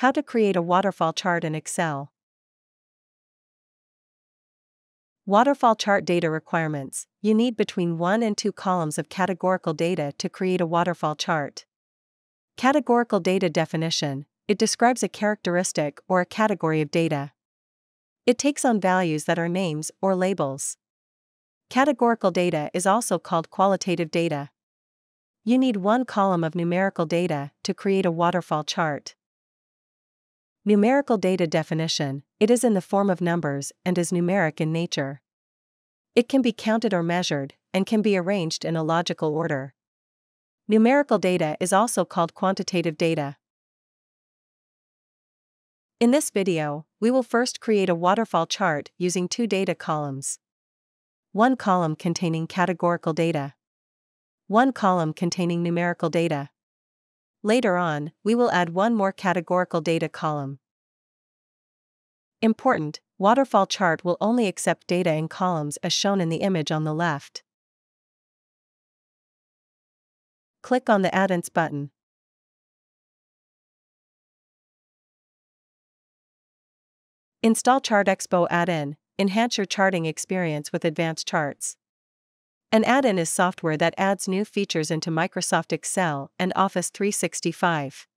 How to create a waterfall chart in Excel. Waterfall chart data requirements. You need between 1 and 2 columns of categorical data to create a waterfall chart. Categorical data definition. It describes a characteristic or a category of data. It takes on values that are names or labels. Categorical data is also called qualitative data. You need 1 column of numerical data to create a waterfall chart. Numerical data definition. It is in the form of numbers and is numeric in nature. It can be counted or measured, and can be arranged in a logical order. Numerical data is also called quantitative data. In this video, we will first create a waterfall chart using 2 data columns. 1 column containing categorical data. 1 column containing numerical data. Later on, we will add 1 more categorical data column. Important: waterfall chart will only accept data in columns as shown in the image on the left. Click on the Add-ins button. Install ChartExpo add-in. Enhance your charting experience with advanced charts. An add-in is software that adds new features into Microsoft Excel and Office 365.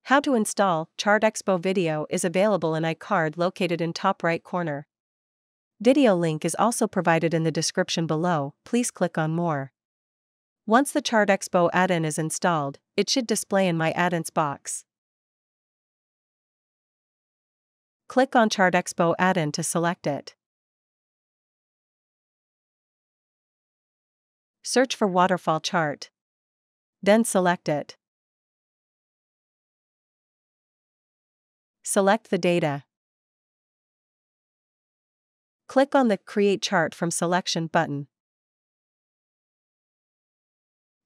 How to install ChartExpo video is available in iCard located in top right corner. Video link is also provided in the description below. Please click on more. Once the ChartExpo add-in is installed, it should display in My Add-ins box. Click on ChartExpo add-in to select it. Search for Waterfall Chart. Then select it. Select the data. Click on the Create Chart from Selection button.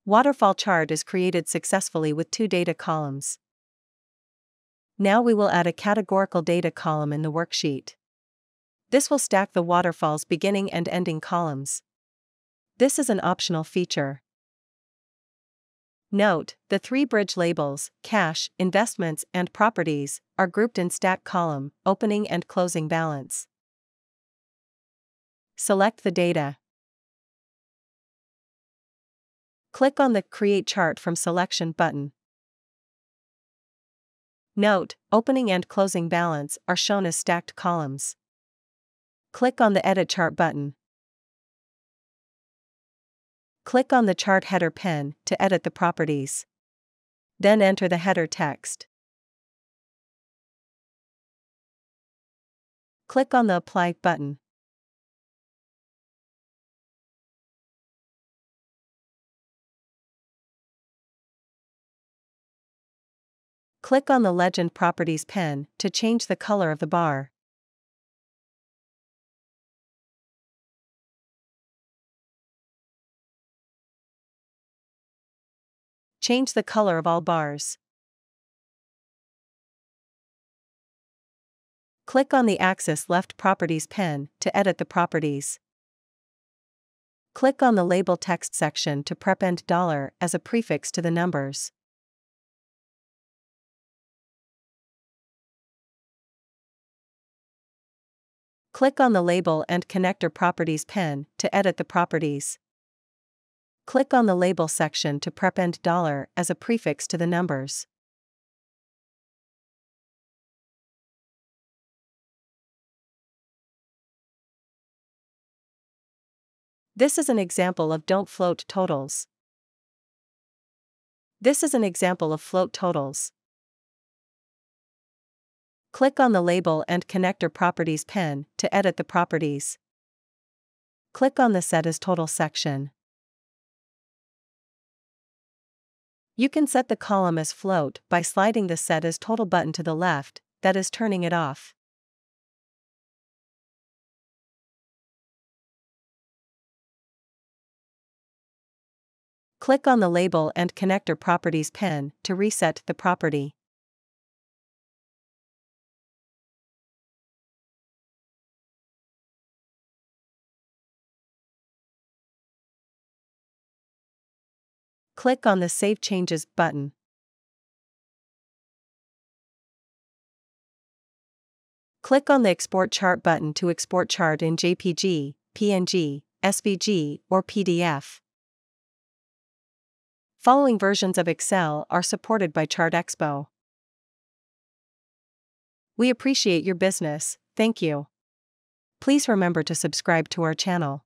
Waterfall chart is created successfully with 2 data columns. Now we will add a categorical data column in the worksheet. This will stack the waterfall's beginning and ending columns. This is an optional feature. Note: the 3 bridge labels, cash, investments, and properties, are grouped in stack column, opening and closing balance. Select the data. Click on the Create Chart from Selection button. Note: opening and closing balance are shown as stacked columns. Click on the Edit Chart button. Click on the chart header pen to edit the properties. Then enter the header text. Click on the Apply button. Click on the Legend Properties pen to change the color of the bar. Change the color of all bars. Click on the Axis Left Properties pen to edit the properties. Click on the Label text section to prepend $ as a prefix to the numbers. Click on the Label and Connector Properties pen to edit the properties. Click on the Label section to prepend $ as a prefix to the numbers. This is an example of don't float totals. This is an example of float totals. Click on the Label and Connector Properties pen to edit the properties. Click on the Set as Total section. You can set the column as float by sliding the Set as Total button to the left, that is turning it off. Click on the Label and Connector Properties pen to reset the property. Click on the Save Changes button. Click on the Export Chart button to export chart in JPG, PNG, SVG, or PDF. Following versions of Excel are supported by ChartExpo. We appreciate your business, thank you. Please remember to subscribe to our channel.